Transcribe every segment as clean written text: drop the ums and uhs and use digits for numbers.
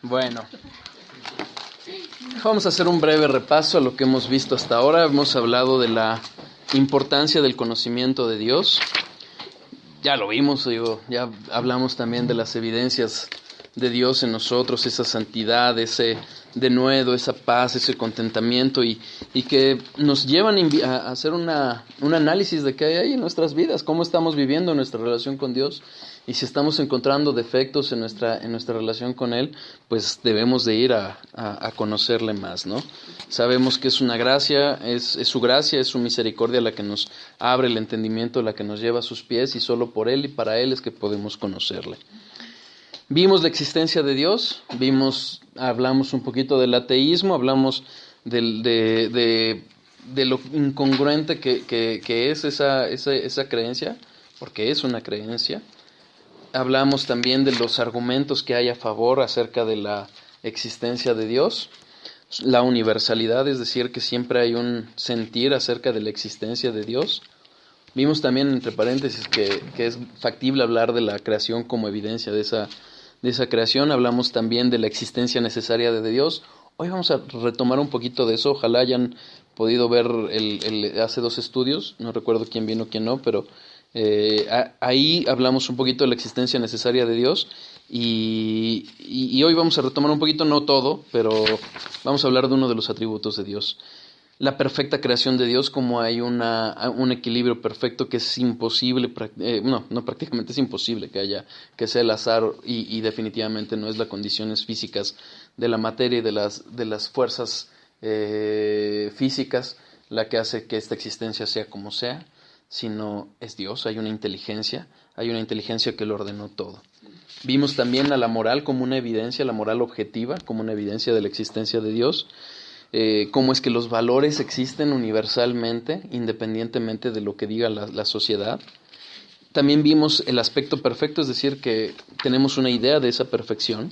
Bueno, vamos a hacer un breve repaso a lo que hemos visto hasta ahora. Hemos hablado de la importancia del conocimiento de Dios. Ya lo vimos, ya hablamos también de las evidencias de Dios en nosotros, esa santidad, ese denuedo, esa paz, ese contentamiento y que nos llevan a hacer un análisis de qué hay ahí en nuestras vidas, cómo estamos viviendo nuestra relación con Dios y si estamos encontrando defectos en nuestra relación con Él, pues debemos de ir a conocerle más, ¿no? Sabemos que es una gracia, es su gracia, es su misericordia la que nos abre el entendimiento, la que nos lleva a sus pies y solo por Él y para Él es que podemos conocerle. Vimos la existencia de Dios, hablamos un poquito del ateísmo, hablamos de lo incongruente que es esa creencia, porque es una creencia. Hablamos también de los argumentos que hay a favor acerca de la existencia de Dios, la universalidad, es decir, que siempre hay un sentir acerca de la existencia de Dios. Vimos también, entre paréntesis, que es factible hablar de la creación como evidencia de esa creación. Hablamos también de la existencia necesaria de Dios. Hoy vamos a retomar un poquito de eso. Ojalá hayan podido ver hace 2 estudios. No recuerdo quién vino, quién no, pero ahí hablamos un poquito de la existencia necesaria de Dios. Y hoy vamos a retomar un poquito, no todo, pero vamos a hablar de uno de los atributos de Dios. La perfecta creación de Dios, como hay un equilibrio perfecto que es imposible, no prácticamente es imposible que sea el azar y definitivamente no es las condiciones físicas de la materia y de las fuerzas físicas la que hace que esta existencia sea como sea, sino es Dios, hay una inteligencia que lo ordenó todo. Vimos también a la moral como una evidencia, la moral objetiva como una evidencia de la existencia de Dios. Cómo es que los valores existen universalmente, independientemente de lo que diga la sociedad. También vimos el aspecto perfecto, es decir, que tenemos una idea de esa perfección.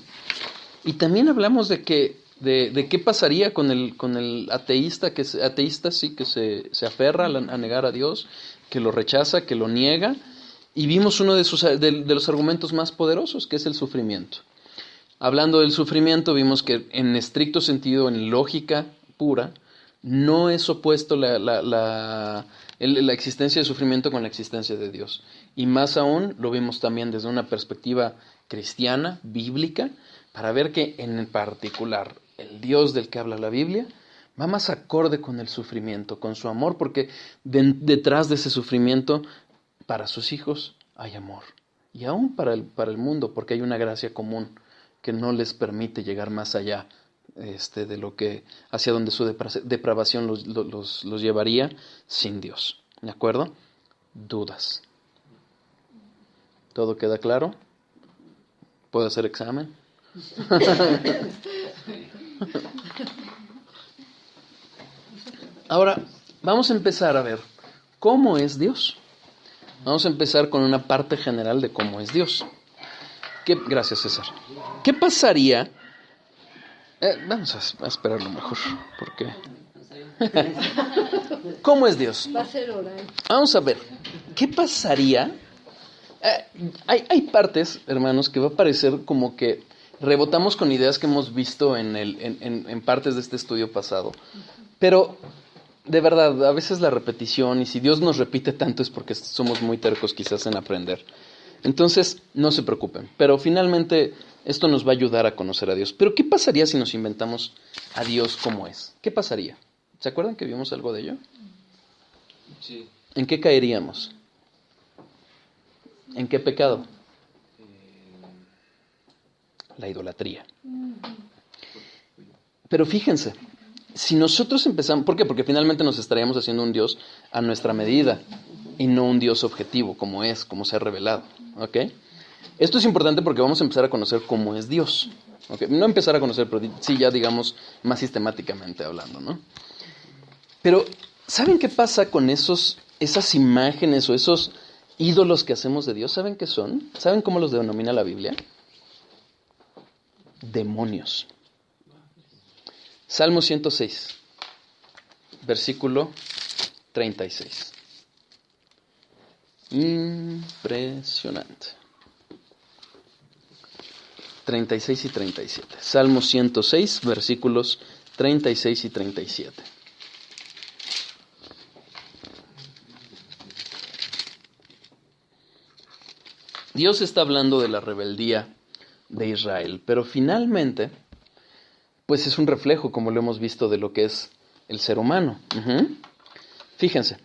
Y también hablamos de qué pasaría con el ateísta, que se aferra a negar a Dios, que lo rechaza, que lo niega. Y vimos uno de los argumentos más poderosos, que es el sufrimiento. Hablando del sufrimiento, vimos que en estricto sentido, en lógica pura, no es opuesto la existencia de sufrimiento con la existencia de Dios. Y más aún, lo vimos también desde una perspectiva cristiana, bíblica, para ver que en particular el Dios del que habla la Biblia va más acorde con el sufrimiento, con su amor, porque detrás de ese sufrimiento, para sus hijos hay amor. Y aún para el mundo, porque hay una gracia común que no les permite llegar más allá de lo que hacia donde su depravación los llevaría sin Dios. ¿De acuerdo? Dudas. ¿Todo queda claro? ¿Puedo hacer examen? Ahora, vamos a empezar a ver cómo es Dios. Vamos a empezar con una parte general de cómo es Dios. Gracias, César. ¿Qué pasaría? Vamos a esperarlo mejor, porque ¿cómo es Dios? Va a ser oral. Vamos a ver, ¿qué pasaría? Hay partes, hermanos, que va a parecer como que rebotamos con ideas que hemos visto en partes de este estudio pasado, pero de verdad, a veces la repetición, y si Dios nos repite tanto es porque somos muy tercos quizás en aprender. Entonces, no se preocupen, pero finalmente esto nos va a ayudar a conocer a Dios. Pero ¿qué pasaría si nos inventamos a Dios como es? ¿Qué pasaría? ¿Se acuerdan que vimos algo de ello? Sí. ¿En qué caeríamos? ¿En qué pecado? La idolatría. Pero fíjense, si nosotros empezamos... ¿Por qué? Porque finalmente nos estaríamos haciendo un Dios a nuestra medida y no un Dios objetivo, como se ha revelado. ¿Ok? Esto es importante porque vamos a empezar a conocer cómo es Dios. ¿Ok? No empezar a conocer, pero sí ya digamos más sistemáticamente hablando, ¿no? Pero, ¿saben qué pasa con esas imágenes o esos ídolos que hacemos de Dios? ¿Saben qué son? ¿Saben cómo los denomina la Biblia? Demonios. Salmo 106, versículo 36. Impresionante. 36 y 37. Salmo 106, versículos 36 y 37. Dios está hablando de la rebeldía de Israel, pero finalmente, pues es un reflejo, como lo hemos visto, de lo que es el ser humano. Fíjense,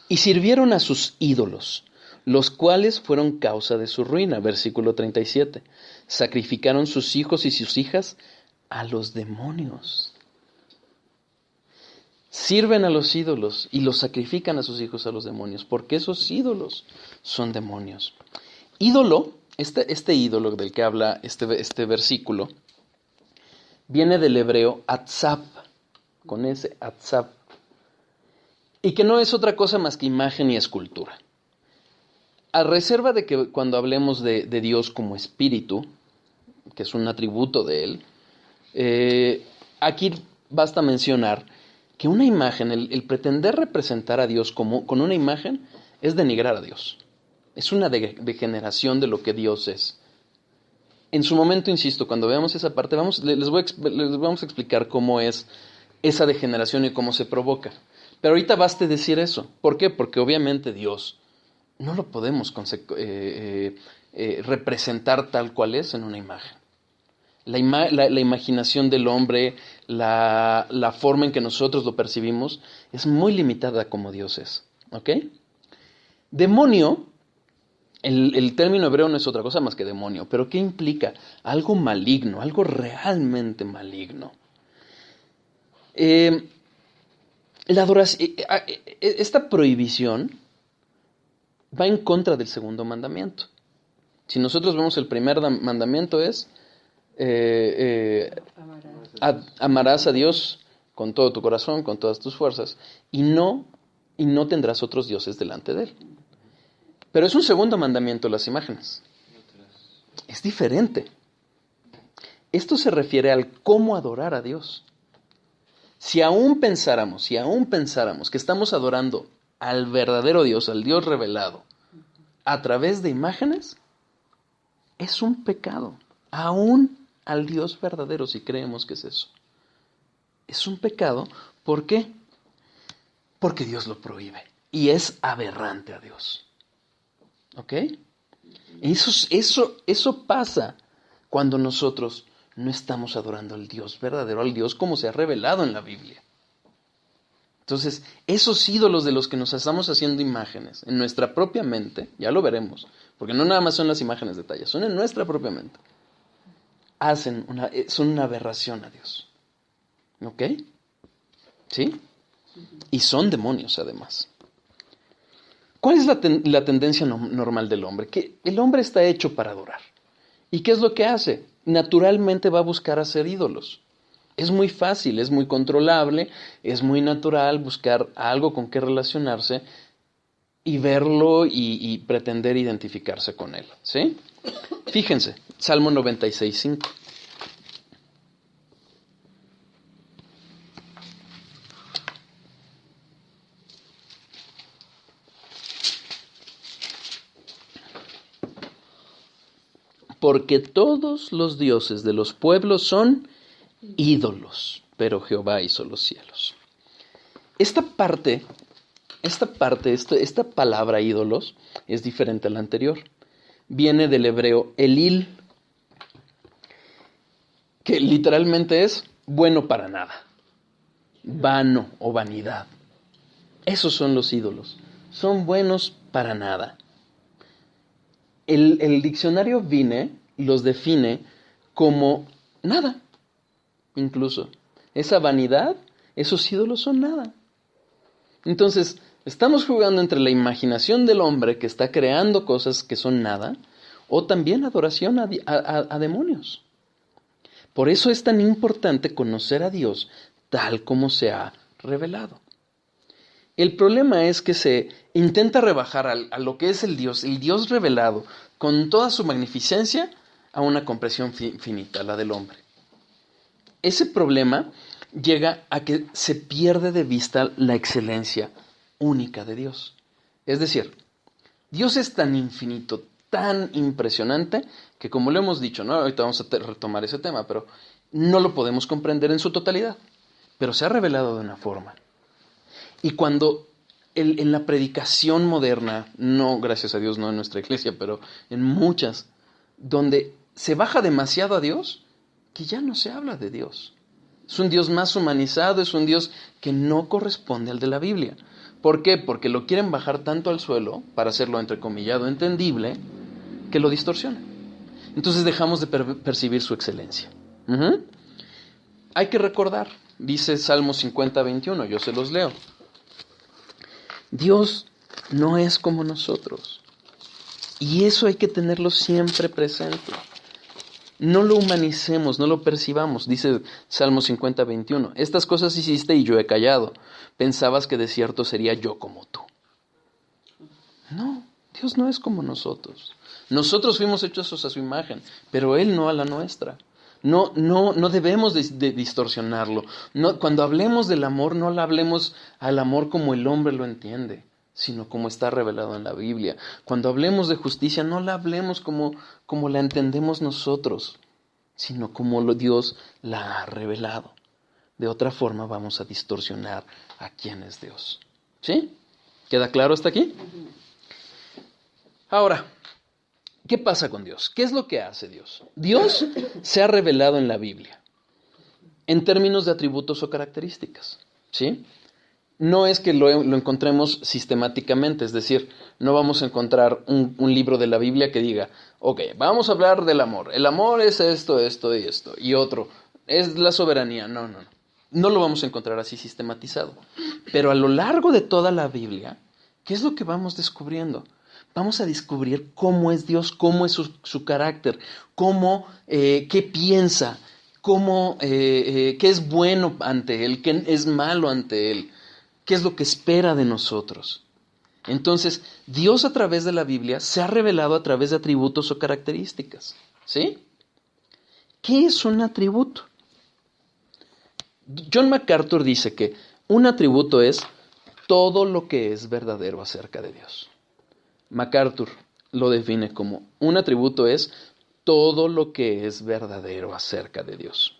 y sirvieron a sus ídolos, los cuales fueron causa de su ruina, versículo 37. Sacrificaron sus hijos y sus hijas a los demonios. Sirven a los ídolos y los sacrifican a sus hijos a los demonios, porque esos ídolos son demonios. Ídolo, este ídolo del que habla este versículo, viene del hebreo atzab, con ese atzab, y que no es otra cosa más que imagen y escultura. A reserva de que cuando hablemos de Dios como espíritu, que es un atributo de él, aquí basta mencionar que una imagen, el pretender representar a Dios con una imagen, es denigrar a Dios. Es una degeneración de lo que Dios es. En su momento, insisto, cuando veamos esa parte, les vamos a explicar cómo es esa degeneración y cómo se provoca. Pero ahorita baste decir eso. ¿Por qué? Porque obviamente Dios no lo podemos representar tal cual es en una imagen. La imaginación del hombre, la forma en que nosotros lo percibimos, es muy limitada como Dios es. ¿Ok? Demonio, el término hebreo no es otra cosa más que demonio, pero ¿qué implica? Algo maligno, algo realmente maligno. La adoración, esta prohibición va en contra del segundo mandamiento. Si nosotros vemos el primer mandamiento es amarás a Dios con todo tu corazón, con todas tus fuerzas, y no tendrás otros dioses delante de él. Pero es un segundo mandamiento las imágenes. Es diferente. Esto se refiere al cómo adorar a Dios. Si aún pensáramos que estamos adorando al verdadero Dios, al Dios revelado, a través de imágenes, es un pecado. Aún al Dios verdadero, si creemos que es eso. Es un pecado, ¿por qué? Porque Dios lo prohíbe. Y es aberrante a Dios. ¿Ok? Eso pasa cuando nosotros no estamos adorando al Dios verdadero, al Dios como se ha revelado en la Biblia. Entonces, esos ídolos de los que nos estamos haciendo imágenes en nuestra propia mente, ya lo veremos, porque no nada más son las imágenes de talla, son en nuestra propia mente, son una aberración a Dios. ¿Ok? ¿Sí? Y son demonios además. ¿Cuál es la tendencia normal del hombre? Que el hombre está hecho para adorar. ¿Y qué es lo que hace? Naturalmente va a buscar hacer ídolos. Es muy fácil, es muy controlable, es muy natural buscar algo con que relacionarse y verlo y pretender identificarse con él. ¿Sí? Fíjense, Salmo 96:5. Porque todos los dioses de los pueblos son ídolos, pero Jehová hizo los cielos. Esta palabra ídolos es diferente a la anterior. Viene del hebreo elil, que literalmente es bueno para nada, vano o vanidad. Esos son los ídolos, son buenos para nada. El diccionario Vine los define como nada, incluso. Esa vanidad, esos ídolos son nada. Entonces, estamos jugando entre la imaginación del hombre que está creando cosas que son nada, o también adoración a demonios. Por eso es tan importante conocer a Dios tal como se ha revelado. El problema es que se intenta rebajar a lo que es el Dios revelado, con toda su magnificencia, a una comprensión finita, la del hombre. Ese problema llega a que se pierde de vista la excelencia única de Dios. Es decir, Dios es tan infinito, tan impresionante que, como lo hemos dicho, ¿no? Ahorita vamos a retomar ese tema, pero no lo podemos comprender en su totalidad. Pero se ha revelado de una forma. Y cuando en la predicación moderna, no, gracias a Dios, no en nuestra iglesia, pero en muchas, donde se baja demasiado a Dios, que ya no se habla de Dios. Es un Dios más humanizado, es un Dios que no corresponde al de la Biblia. ¿Por qué? Porque lo quieren bajar tanto al suelo, para hacerlo entrecomillado, entendible, que lo distorsionan. Entonces dejamos de percibir su excelencia. Hay que recordar, dice Salmo 50:21, yo se los leo. Dios no es como nosotros. Y eso hay que tenerlo siempre presente. No lo humanicemos, no lo percibamos, dice Salmo 50:21. Estas cosas hiciste y yo he callado. Pensabas que de cierto sería yo como tú. No, Dios no es como nosotros. Nosotros fuimos hechos a su imagen, pero Él no a la nuestra. No debemos de distorsionarlo. No, cuando hablemos del amor, no le hablemos al amor como el hombre lo entiende, sino como está revelado en la Biblia. Cuando hablemos de justicia, no la hablemos como la entendemos nosotros, sino como Dios la ha revelado. De otra forma vamos a distorsionar a quién es Dios. ¿Sí? ¿Queda claro hasta aquí? Ahora, ¿qué pasa con Dios? ¿Qué es lo que hace Dios? Dios se ha revelado en la Biblia en términos de atributos o características, ¿sí? No es que lo encontremos sistemáticamente, es decir, no vamos a encontrar un libro de la Biblia que diga, ok, vamos a hablar del amor. El amor es esto, esto y esto. Y otro, es la soberanía. No. No lo vamos a encontrar así sistematizado. Pero a lo largo de toda la Biblia, ¿qué es lo que vamos descubriendo? Vamos a descubrir cómo es Dios, cómo es su carácter, qué piensa, qué es bueno ante Él, qué es malo ante Él, qué es lo que espera de nosotros. Entonces, Dios a través de la Biblia se ha revelado a través de atributos o características. ¿Sí? ¿Qué es un atributo? John MacArthur dice que un atributo es todo lo que es verdadero acerca de Dios. MacArthur lo define como un atributo es todo lo que es verdadero acerca de Dios.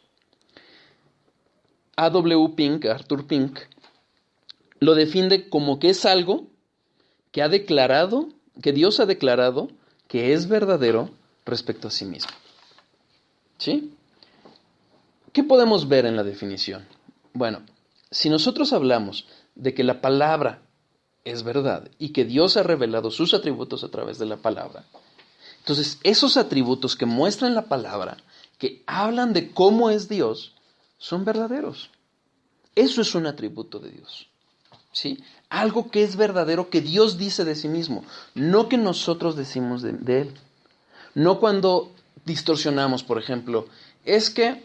Arthur Pink, lo define como que es algo que Dios ha declarado que es verdadero respecto a sí mismo. ¿Sí? ¿Qué podemos ver en la definición? Bueno, si nosotros hablamos de que la palabra es verdad y que Dios ha revelado sus atributos a través de la palabra, entonces esos atributos que muestran la palabra, que hablan de cómo es Dios, son verdaderos. Eso es un atributo de Dios. ¿Sí? Algo que es verdadero, que Dios dice de sí mismo, no que nosotros decimos de Él. No cuando distorsionamos, por ejemplo, es que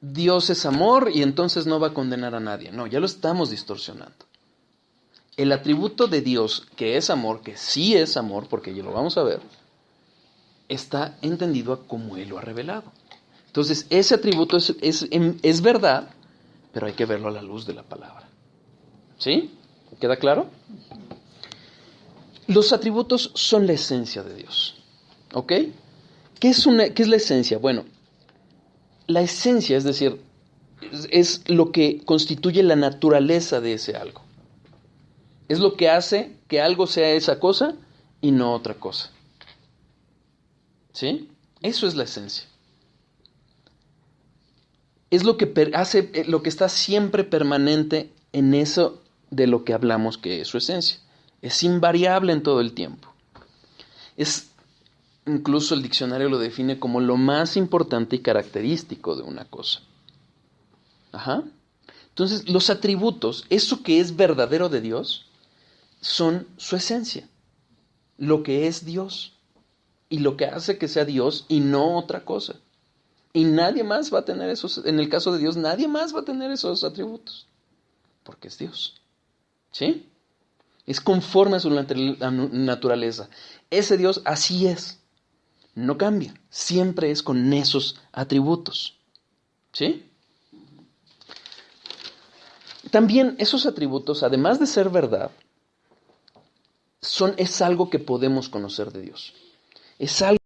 Dios es amor y entonces no va a condenar a nadie. No, ya lo estamos distorsionando. El atributo de Dios, que es amor, que sí es amor, porque ya lo vamos a ver, está entendido a como Él lo ha revelado. Entonces, ese atributo es verdad, pero hay que verlo a la luz de la palabra. ¿Sí? ¿Queda claro? Los atributos son la esencia de Dios. ¿Ok? ¿Qué es la esencia? Bueno, la esencia, es decir, es lo que constituye la naturaleza de ese algo. Es lo que hace que algo sea esa cosa y no otra cosa. ¿Sí? Eso es la esencia. Es lo que hace, lo que está siempre permanente en eso de lo que hablamos que es su esencia. Es invariable en todo el tiempo. Incluso el diccionario lo define como lo más importante y característico de una cosa. Ajá. Entonces, los atributos, eso que es verdadero de Dios, son su esencia. Lo que es Dios. Y lo que hace que sea Dios y no otra cosa. Y nadie más va a tener esos, en el caso de Dios, nadie más va a tener esos atributos. Porque es Dios. ¿Sí? Es conforme a su naturaleza. Ese Dios así es. No cambia. Siempre es con esos atributos. ¿Sí? También esos atributos, además de ser verdad, es algo que podemos conocer de Dios. es algo